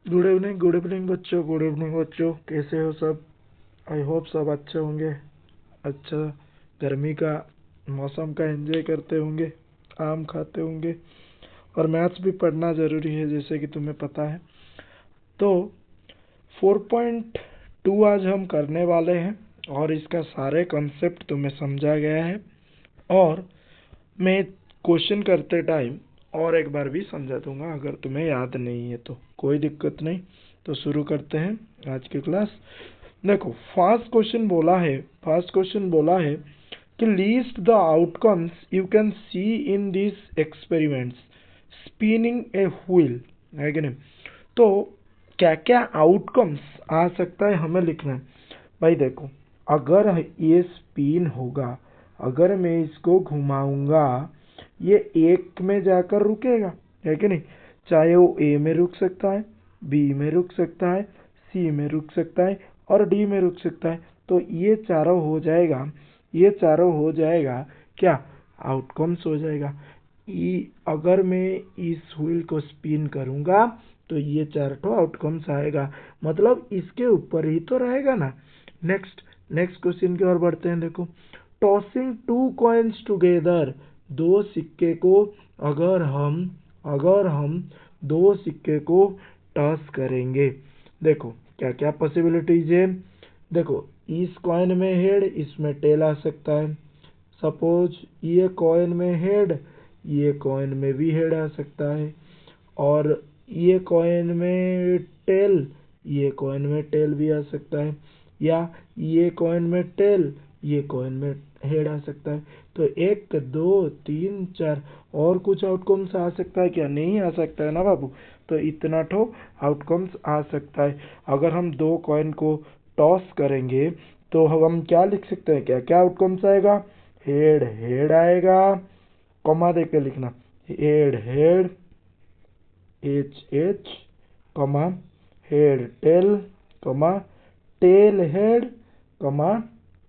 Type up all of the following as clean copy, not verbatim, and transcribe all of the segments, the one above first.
Good evening बच्चों, good evening बच्चों। कैसे हो सब? आई होप सब अच्छे होंगे। अच्छा, गर्मी का मौसम का एंजॉय करते होंगे, आम खाते होंगे और मैथ्स भी पढ़ना ज़रूरी है जैसे कि तुम्हें पता है। तो 4.2 आज हम करने वाले हैं और इसका सारे कॉन्सेप्ट तुम्हें समझा गया है और मैं क्वेश्चन करते टाइम और एक बार भी समझा दूंगा, अगर तुम्हें याद नहीं है तो कोई दिक्कत नहीं। तो शुरू करते हैं आज की क्लास। देखो, फर्स्ट क्वेश्चन बोला है कि list the outcomes you can see in this experiments spinning a wheel, है कि नहीं? तो क्या क्या आउटकम्स आ सकता है हमें लिखना है। भाई देखो, अगर ये स्पिन होगा, अगर मैं इसको घुमाऊंगा, ये एक में जाकर रुकेगा, है कि नहीं? चाहे वो ए में रुक सकता है, बी में रुक सकता है, सी में रुक सकता है और डी में रुक सकता है। तो ये चारों हो जाएगा क्या? आउटकम्स हो जाएगा। अगर मैं इस व्हील को स्पिन करूंगा तो ये चार आउटकम्स आएगा, मतलब इसके ऊपर ही तो रहेगा ना। नेक्स्ट क्वेश्चन की ओर बढ़ते हैं। देखो, टॉसिंग टू कॉइन्स टुगेदर, दो सिक्के को अगर हम दो सिक्के को टॉस करेंगे, देखो क्या क्या पॉसिबिलिटीज है। देखो, इस कॉइन में हेड, इसमें टेल आ सकता है। सपोज ये कॉइन में हेड, ये कॉइन में भी हेड आ सकता है। और ये कॉइन में टेल, ये कॉइन में टेल भी आ सकता है। या ये कॉइन में टेल, ये कॉइन में हेड आ सकता है। तो 1 2 3 4 और कुछ आउटकम्स आ सकता है क्या? नहीं आ सकता है ना बाबू। तो इतना आउटकम्स आ सकता है। अगर हम दो कॉइन को टॉस करेंगे तो हम क्या लिख सकते हैं? क्या क्या आउटकम्स आएगा? हेड हेड आएगा, कॉमा देके लिखना, head head, H H, comma head tail, comma tail head, comma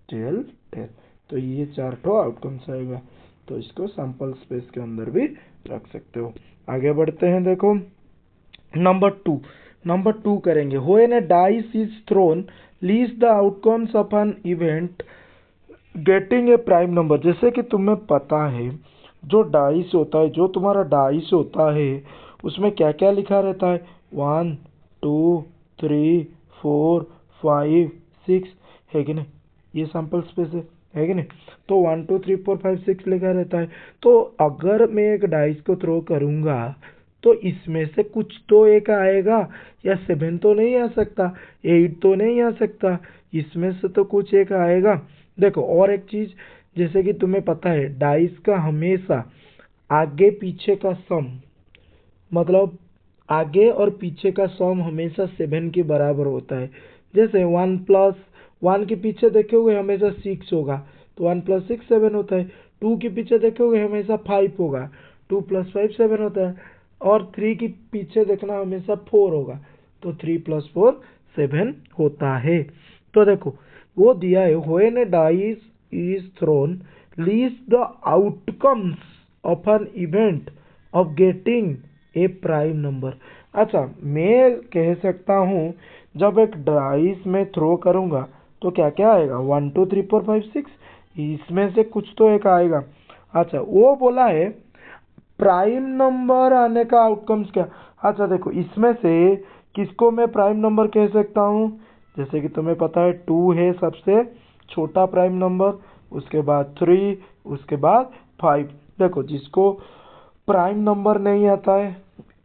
tail tail. तो ये चार आउटकम्स आएगा। तो इसको सैंपल स्पेस के अंदर भी रख सकते हो। आगे बढ़ते हैं। देखो, नंबर टू करेंगे। When A dice is throne, list the outcomes of an event getting a prime number. जैसे कि तुम्हें पता है, जो डाइस होता है, जो तुम्हारा डाइस होता है, उसमें क्या क्या लिखा रहता है? 1 2 3 4 5 6, है कि नहीं? ये सैंपल स्पेस है कि नहीं? तो 1 2 3 4 5 6 लिखा रहता है। तो अगर मैं एक डाइस को थ्रो करूंगा तो इसमें से कुछ तो एक आएगा, या 7 तो नहीं आ सकता, 8 तो नहीं आ सकता, इसमें से तो कुछ एक आएगा। देखो, और एक चीज, जैसे कि तुम्हें पता है डाइस का हमेशा आगे पीछे का सम, मतलब आगे और पीछे का सम हमेशा 7 के बराबर होता है। जैसे 1 प्लस 1 के पीछे देखोगे हमेशा 6 होगा, तो 1 प्लस 6 7 होता है। 2 के पीछे देखोगे हमेशा 5 होगा, 2 प्लस 5 7 होता है। और 3 के पीछे देखना हमेशा 4 होगा, तो 3 प्लस 4 7 होता है। तो देखो, वो दिया है, when A dice is throne, list the outcomes of an event of getting a prime number. अच्छा, मैं कह सकता हूँ जब एक डाइस में थ्रो करूंगा तो क्या क्या आएगा? 1 2 3 4 5 6, इसमें से कुछ तो एक आएगा। अच्छा, वो बोला है प्राइम नंबर आने का आउटकम्स क्या? अच्छा देखो, इसमें से किसको मैं प्राइम नंबर कह सकता हूँ? जैसे कि तुम्हें पता है 2 है सबसे छोटा प्राइम नंबर, उसके बाद 3, उसके बाद 5। देखो, जिसको प्राइम नंबर नहीं आता है,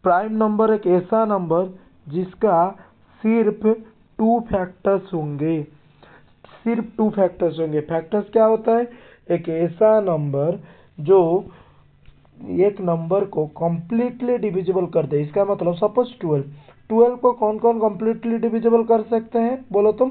प्राइम नंबर एक ऐसा नंबर जिसका सिर्फ 2 फैक्टर्स होंगे, सिर्फ 2 फैक्टर्स होंगे। फैक्टर्स क्या होता है? एक ऐसा नंबर जो एक नंबर को कम्प्लीटली डिविजिबल कर दे। इसका मतलब सपोज 12 को कौन कौन कम्प्लीटली डिविजिबल कर सकते हैं बोलो तुम?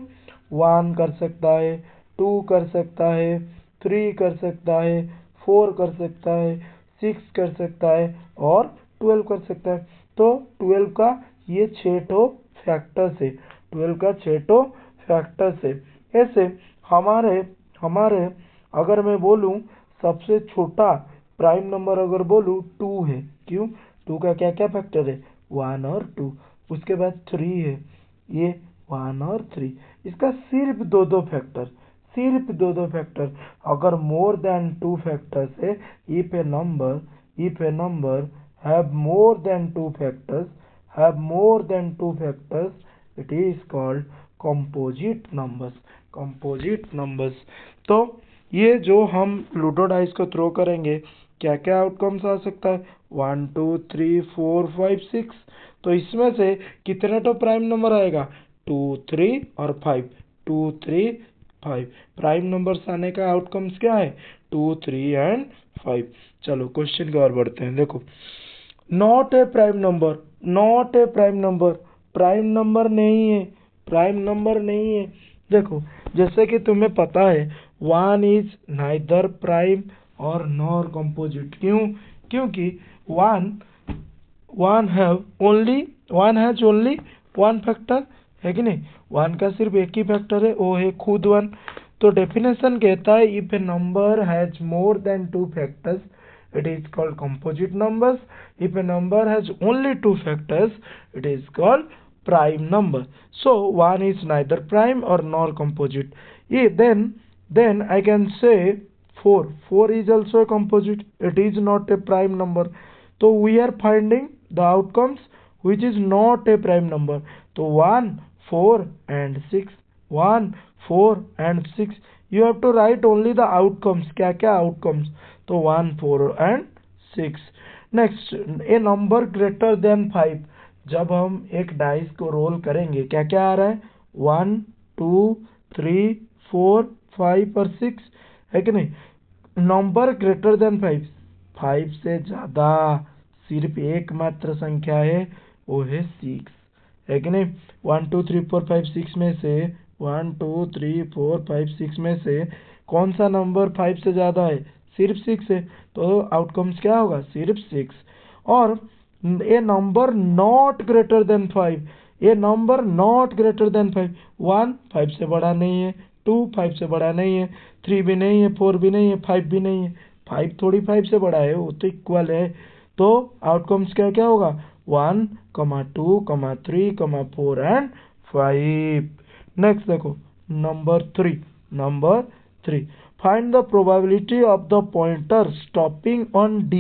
1 कर सकता है, 2 कर सकता है, 3 कर सकता है, 4 कर सकता है, 6 कर सकता है और 12 कर सकता है। तो 12 का ये 6 फैक्टर से, 12 का 6 फैक्टर से। ऐसे हमारे हमारे अगर मैं बोलूं सबसे छोटा प्राइम नंबर अगर बोलूं 2 है। क्यों? 2 का क्या क्या फैक्टर है? 1 और 2। उसके बाद 3 है, ये 1 और 3, इसका सिर्फ दो फैक्टर, सिर्फ दो फैक्टर। अगर मोर देन 2 फैक्टर्स है, if A number have more than 2 factors, it is called composite numbers. तो ये जो हम लूडो डाइस को थ्रो करेंगे, क्या क्या आउटकम्स आ सकता है, 1 2 3 4 5 6। तो इसमें से कितने तो प्राइम नंबर आएगा, 2 3 और 5, 2 3 5। प्राइम नंबर्स आने का आउटकम्स क्या है, 2 3 एंड 5। चलो क्वेश्चन की ओर बढ़ते हैं। देखो, not a prime number, prime number नहीं है। देखो, जैसे कि तुम्हें पता है 1 इज नाइदर प्राइम और नॉर कंपोजिट। क्योंकि 1 हैज ओनली 1 फैक्टर, है कि नहीं। 1 का सिर्फ एक ही फैक्टर है, वो है खुद 1। तो डेफिनेशन कहता है, if A number has more than 2 factors, it is called composite numbers. If a number has only 2 factors, it is called prime number. So 1 is neither prime or nor composite. Then I can say 4 is also a composite, it is not a prime number. So we are finding the outcomes which is not a prime number. So 1 4 and 6, 1 4 and 6, you have to write only the outcomes, क्या outcomes। तो 1 4 and 6। Next, A number greater than 5। जब हम एक dice को role करेंगे, क्या क्या आ रहा है, 1 2 3 4 5 और 6, है कि नहीं। नंबर ग्रेटर देन 5 से ज्यादा सिर्फ एकमात्र संख्या है, वो है 6, है कि नहीं। 1 2 3 4 5 6 में से 1 2 3 4 5 6 में से कौन सा नंबर 5 से ज्यादा है, सिर्फ 6 है। तो आउटकम्स क्या होगा, सिर्फ 6। और ए नंबर नॉट ग्रेटर देन 5, 1 5 से बड़ा नहीं है, 2 5 से बड़ा नहीं है, 3 भी नहीं है, 4 भी नहीं है, 5 भी नहीं है। 5 थोड़ी 5 से बड़ा है, वो तो इक्वल है। तो आउटकम्स क्या क्या होगा, 1 2 3 4 एंड 5। नेक्स्ट देखो, number 3। Find the probability of the pointer stopping on D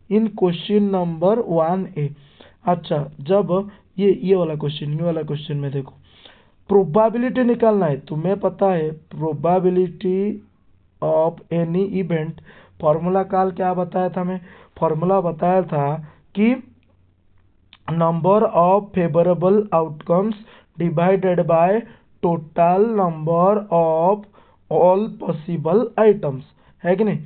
in question number 1A। अच्छा, जब ये वाला क्वेश्चन में देखो, प्रोबेबिलिटी निकालना है। तुम्हें पता है probability of any event, formula काल क्या बताया था, मैं फॉर्मूला बताया था कि number of favourable outcomes divided by total number of all possible items, है कि नहीं।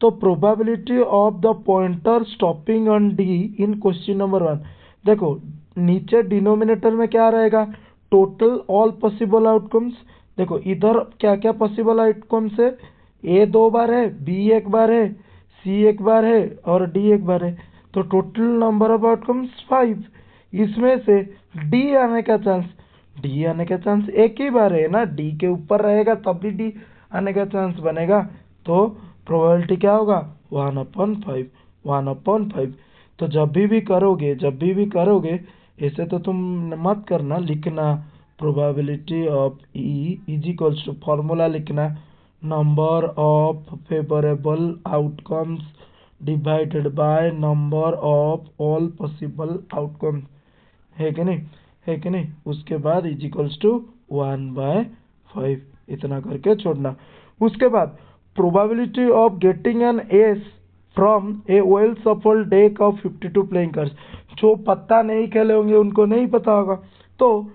तो probability of the pointer stopping on D in question number 1। देखो, नीचे डिनोमिनेटर में क्या रहेगा, टोटल ऑल पॉसिबल आउटकम्स। देखो इधर क्या क्या पॉसिबल आउटकम्स है, ए 2 बार है, बी 1 बार है, सी 1 बार है और डी 1 बार है। तो टोटल नंबर ऑफ आउटकम्स 5। इसमें से डी आने का चांस एक ही बार है ना, डी के ऊपर रहेगा तब भी डी आने का चांस बनेगा। तो प्रोबेबिलिटी क्या होगा, 1/5। तो जब भी करोगे ऐसे तो तुम मत करना, लिखना probability of E is equals to, formula लिखना number of favourable outcomes divided by number of all possible outcomes, है कि नहीं। उसके बाद इज इक्वल्स टू 1/5, इतना करके छोड़ना। उसके बाद probability of getting an S from A well सफल डेक ऑफ 52 प्लेइंग कार्ड्स। जो पत्ता नहीं खेले होंगे उनको नहीं पता होगा। तो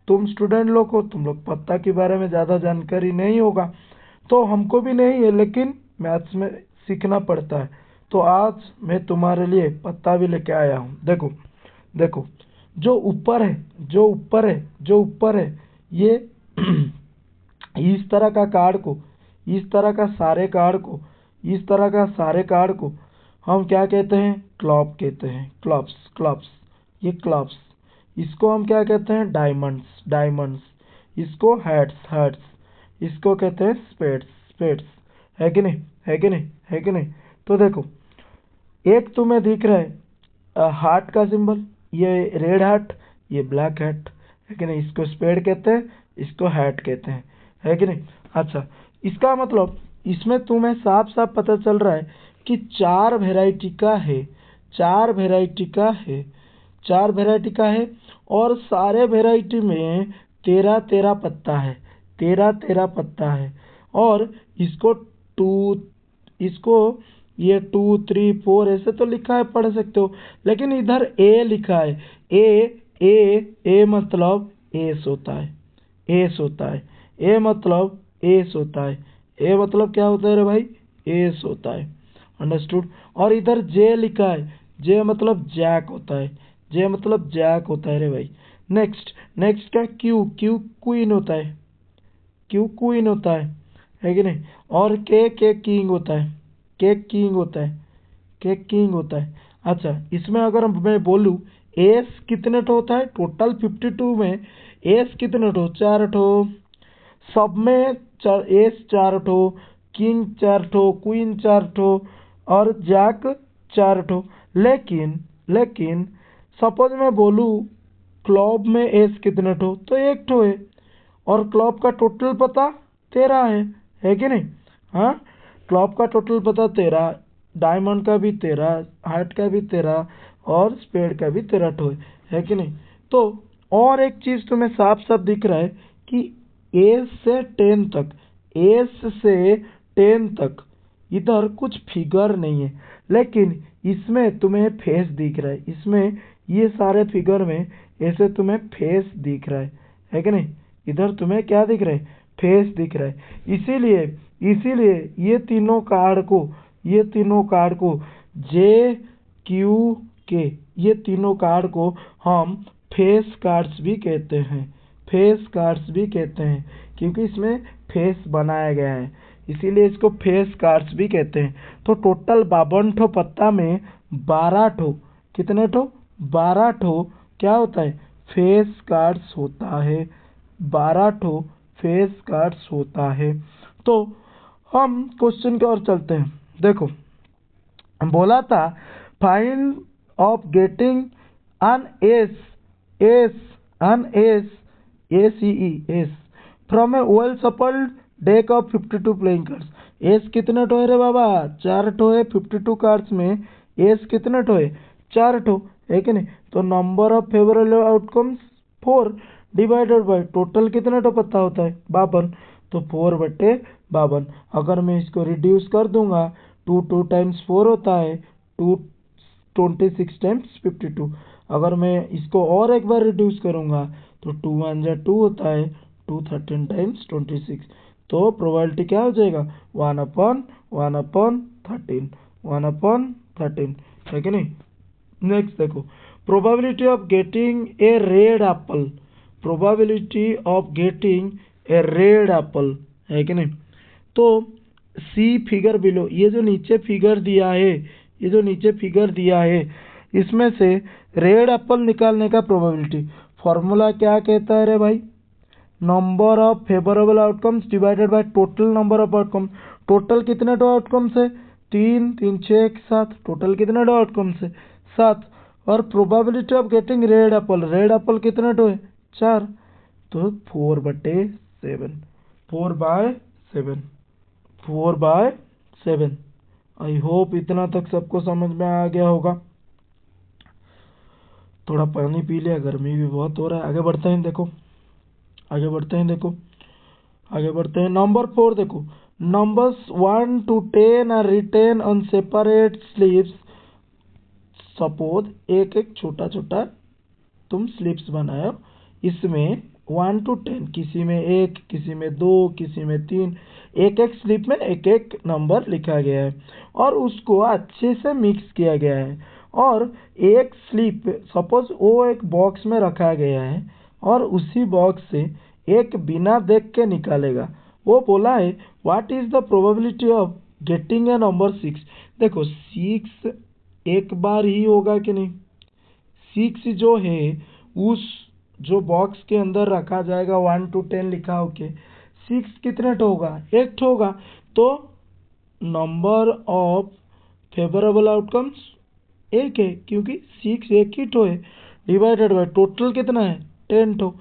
तुम स्टूडेंट लोग हो, तुम लोग पत्ता के बारे में ज़्यादा जानकारी नहीं होगा, तो हमको भी नहीं है, लेकिन मैथ्स में सीखना पड़ता है। तो आज मैं तुम्हारे लिए पत्ता भी लेके आया हूँ। देखो जो ऊपर है ये इस तरह का सारे कार्ड को हम क्या कहते हैं, क्लॉप कहते हैं, क्लॉप्स। ये क्लॉप्स, इसको हम क्या कहते हैं, डायमंड्स। इसको हेड्स, इसको कहते हैं स्पेड्स, है कि नहीं। तो देखो, एक तुम्हें दिख रहा है हार्ट का सिंबल, ये रेड हैट, ये ब्लैक हैट, है कि नहीं। इसको स्पेड कहते हैं, इसको हैट कहते हैं, है कि नहीं। अच्छा, इसका मतलब इसमें तुम्हें साफ साफ पता चल रहा है कि चार वेराइटी का है, चार वेराइटी का है, चार वेराइटी का है, और सारे वेराइटी में 13-13 पत्ता है, 13-13 पत्ता है। और इसको टू, इसको ये 2, 3, 4 ऐसे तो लिखा है, पढ़ सकते हो, लेकिन इधर ए लिखा है। ए मतलब एस होता है, एस होता है। ए मतलब एस होता है। ए मतलब क्या होता है रे भाई, एस होता है। अंडरस्टूड। और इधर जे लिखा है, जे मतलब जैक होता है, जे मतलब जैक होता है रे भाई। नेक्स्ट, नेक्स्ट क्या, क्यू, क्यू क्वीन होता है, क्यू क्वीन होता है कि नहीं। और के किंग होता है, के किंग होता है, के किंग होता है। अच्छा, इसमें अगर मैं बोलूँ एस कितने ठो होता है, टोटल 52 में एस कितने ठो, 4 ठो। सब में एस 4 ठो, किंग 4 ठो, क्वीन 4 ठो, और जैक 4 ठो। लेकिन लेकिन सपोज मैं बोलूँ क्लब में एस कितने ठो, तो 1 ठो है। और क्लब का टोटल पता 13 है कि नहीं। हाँ, क्लब का टोटल पता 13, डायमंड का भी 13, हार्ट का भी 13, और स्पेड का भी 13 ठो है कि नहीं। तो और एक चीज तुम्हें साफ साफ दिख रहा है कि एस से 10 तक, एस से 10 तक इधर कुछ फिगर नहीं है, लेकिन इसमें तुम्हें फेस दिख रहा है। इसमें ये सारे फिगर में ऐसे तुम्हें फेस दिख रहा है कि नहीं। इधर तुम्हें क्या दिख रहा है, फेस दिख रहा है। इसीलिए इसीलिए ये तीनों कार्ड को, ये तीनों कार्ड को जे क्यू के, ये तीनों कार्ड को हम फेस कार्ड्स भी कहते हैं, फेस कार्ड्स भी कहते हैं, क्योंकि इसमें फेस बनाया गया है, इसीलिए इसको फेस कार्ड्स भी कहते हैं। तो टोटल 52 ठो पत्ता में 12 ठो, कितने ठो, 12 ठो क्या होता है, फेस कार्ड्स होता है, 12 ठो फेस कार्ड्स होता है। तो हम क्वेश्चन की ओर चलते हैं। देखो, बोला था find of getting an S from A well shuffled deck of 52 playing cards. S कितने ठो है रे बाबा, 4 ठो है। 52 कार्ड्स में एस कितने ठो है, 4 ठो, है कि नहीं। तो number of favourable outcomes 4 divided by total कितने ठो पत्ता होता है, 52, तो 4/52। अगर मैं इसको रिड्यूस कर दूंगा, 2 टाइम्स 4 होता है 226 टाइम्स 52। अगर मैं इसको और एक बार रिड्यूस करूंगा तो 2 1 जा 2 होता है 213 टाइम्स 26। तो प्रोबेबिलिटी क्या हो जाएगा, 1/1/13, 1/13, है कि नहीं। नेक्स्ट देखो, probability of getting a red Apple, probability of getting a red Apple, है कि नहीं। तो सी फिगर बिलो, ये जो नीचे फिगर दिया है, ये जो नीचे फिगर दिया है, इसमें से रेड एप्पल निकालने का प्रोबेबिलिटी फॉर्मूला क्या कहता है रे भाई, number of favourable outcomes divided by total number of outcome. Total कितने टो आउटकम्स है, 3 3 6 7, टोटल कितने टो आउटकम्स है, 7। और probability of getting red Apple, red Apple कितने टो है, 4, तो 4/7, 4/7, 4/7। आई होप इतना तक सबको समझ में आ गया होगा। थोड़ा पानी पी लिया, गर्मी भी बहुत हो रहा है। आगे बढ़ते हैं, देखो आगे बढ़ते हैं, देखो आगे बढ़ते हैं। नंबर 4 देखो, numbers 1 to 10 are written on separate slips. Suppose एक एक छोटा छोटा तुम स्लिप्स बनाओ, इसमें 1 to 10, किसी में 1, किसी में 2, किसी में 3, एक एक स्लिप में एक एक नंबर लिखा गया है और उसको अच्छे से मिक्स किया गया है। और एक स्लिप सपोज वो एक बॉक्स में रखा गया है और उसी बॉक्स से एक बिना देख के निकालेगा। वो बोला है what is the probability of getting a number 6। देखो 6 एक बार ही होगा कि नहीं, 6 जो है उस जो बॉक्स के अंदर रखा जाएगा 1 to 10 लिखा होके, 6 कितने ठो होगा, एक ठो होगा। तो नंबर ऑफ फेवरेबल आउटकम्स एक है, क्योंकि 6 एक ही ठो है। डिवाइडेड बाय टोटल कितना है 10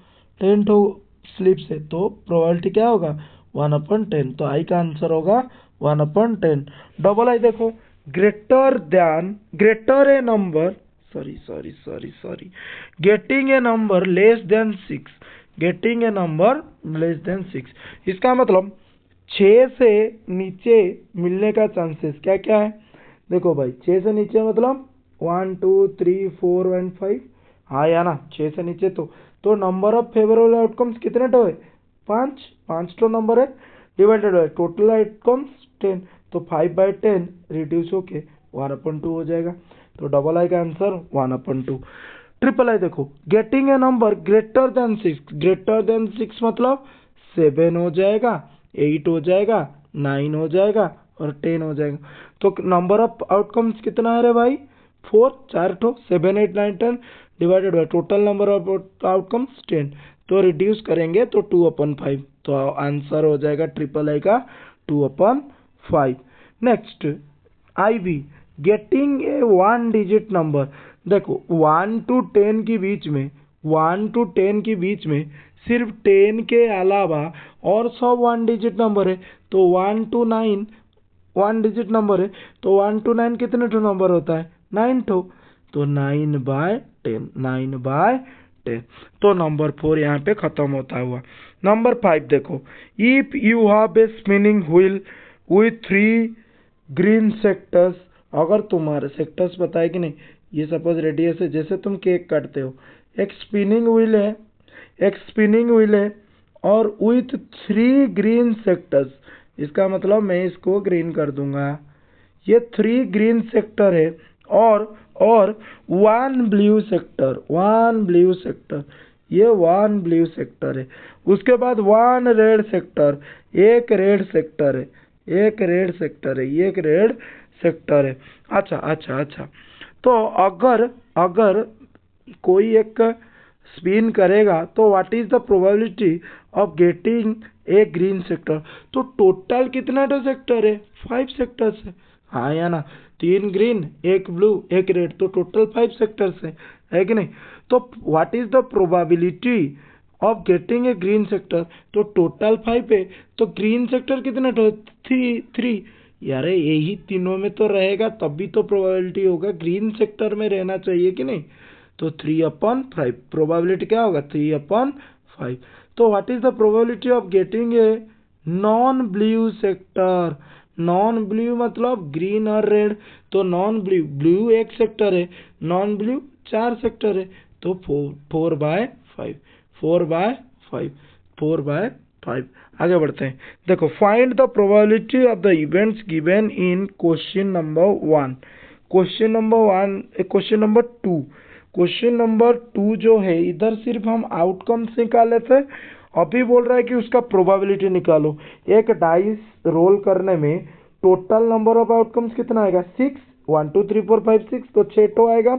स्लिप्स है, तो प्रोबेबिलिटी क्या होगा 1/10। तो आई का आंसर होगा 1/10। डबल आई देखो, greater A number, sorry, getting a number less than 6, इसका मतलब 6 से नीचे मिलने का चांसेस क्या क्या है। देखो भाई 6 से नीचे मतलब 1 2 3 4 एंड 5, हाँ या ना, 6 से नीचे तो नंबर ऑफ फेवरेबल आउटकम्स कितने टो है 5 टो नंबर है, डिवाइडेड बाय टोटल आउटकम्स 10, तो 5/10 रिड्यूस होके 1/2 हो जाएगा। तो डबल आई का आंसर 1/2। ट्रिपल आई देखो, getting a number greater than 6 मतलब 7 हो जाएगा, 8 हो जाएगा, 9 हो जाएगा और 10 हो जाएगा। तो नंबर ऑफ आउटकम्स कितना है रे भाई 4 ठो, 7 8 9 10 divided by total number of outcomes 10, तो रिड्यूस करेंगे तो 2/5, तो आंसर हो जाएगा ट्रिपल आई का 2/5। Next I B, getting a 1 digit number. देखो 1 to 10 के बीच में सिर्फ 10 के अलावा और सब 1 डिजिट नंबर है, तो 1 to 9 1 डिजिट नंबर है, तो 1 to 9 कितने ठो नंबर होता है 9 ठो, तो 9/10, तो नंबर 4 यहाँ पे खत्म होता हुआ। नंबर 5 देखो, if you have a spinning wheel with 3 green sectors, अगर तुम्हारे सेक्टर्स पता है कि नहीं, ये सपोज रेडियस है, जैसे तुम केक काटते हो, एक स्पिनिंग व्हील है और विथ 3 ग्रीन सेक्टर्स, इसका मतलब मैं इसको ग्रीन कर दूंगा, ये 3 ग्रीन सेक्टर है और 1 ब्लू सेक्टर, ये 1 ब्लू सेक्टर है। उसके बाद 1 रेड सेक्टर, एक रेड सेक्टर है, एक रेड सेक्टर है। अच्छा, तो अगर कोई एक स्पिन करेगा तो what is the probability of getting a green sector, तो टोटल कितना तो सेक्टर है 5 सेक्टर्स है, हाँ या ना, 3 ग्रीन 1 ब्लू 1 रेड, तो टोटल 5 सेक्टर्स है कि नहीं। तो what is the probability of getting a green sector, तो टोटल 5 है, तो ग्रीन सेक्टर कितना तो 3, यार यही तीनों में तो रहेगा तभी तो प्रोबेबिलिटी होगा, ग्रीन सेक्टर में रहना चाहिए कि नहीं, तो 3/5 प्रोबेबिलिटी क्या होगा 3/5। तो what is the probability of getting a non blue sector, non blue मतलब ग्रीन और रेड, तो नॉन ब्लू एक सेक्टर है, नॉन ब्लू 4 सेक्टर है, तो 4/5। आगे बढ़ते हैं, देखो find the probability of the events given in question number 2 जो है, इधर सिर्फ हम आउटकम्स निकाले थे, अभी बोल रहा है कि उसका प्रोबेबिलिटी निकालो। एक डाइस रोल करने में टोटल नंबर ऑफ आउटकम्स कितना आएगा 6, 1 2 3 4 5 6, तो 6 ठो आएगा।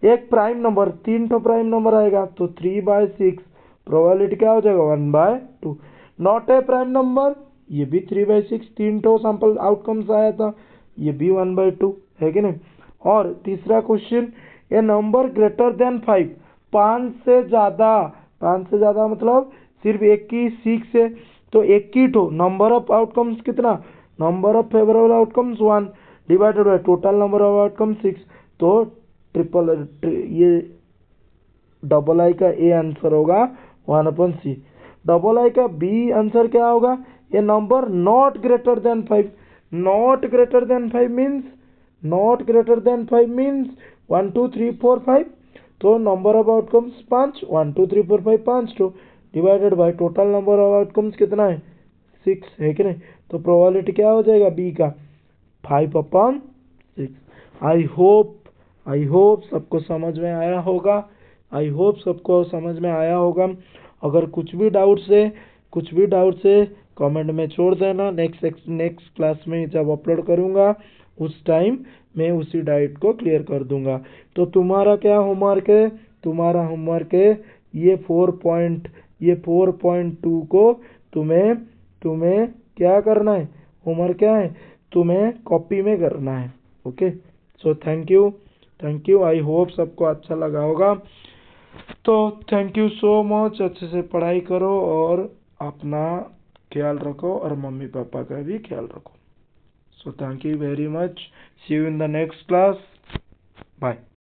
एक प्राइम नंबर 3 ठो प्राइम नंबर आएगा, तो 3/6 प्रोबेबिलिटी क्या हो जाएगा 1/2। नॉट ए प्राइम नंबर, ये भी 3/6, 3 ठो सैंपल आउटकम्स आया था, ये भी 1/2 है कि नहीं। और तीसरा क्वेश्चन, ए नंबर ग्रेटर देन 5, 5 से ज्यादा मतलब सिर्फ एक ही 6 है, तो एक ही ठो नंबर ऑफ आउटकम्स कितना, number of favourable outcomes 1 divided by total number of outcomes 6, तो ये डबल आई का ए आंसर होगा 1/c। डबल आई का बी आंसर क्या होगा, A number not greater than 5, not greater than 5 means 1 2 3 4 5, तो number of outcomes 5, 1 2 3 4 5 5 to divided by total number of outcomes कितना है 6 है कि नहीं, तो प्रोबेबिलिटी क्या हो जाएगा बी का 5/6। आई होप सबको समझ में आया होगा। अगर कुछ भी डाउट्स है कमेंट में छोड़ देना, नेक्स्ट क्लास में जब अपलोड करूंगा उस टाइम मैं उसी डाउट को क्लियर कर दूंगा। तो तुम्हारा क्या होमवर्क है, ये 4.2 को तुम्हें क्या करना है, होमवर्क क्या है, तुम्हें कॉपी में करना है। Okay, so thank you. I hope सबको अच्छा लगा होगा। तो थैंक यू सो मच, अच्छे से पढ़ाई करो और अपना ख्याल रखो और मम्मी पापा का भी ख्याल रखो। So thank you very much, see you in the next class, bye.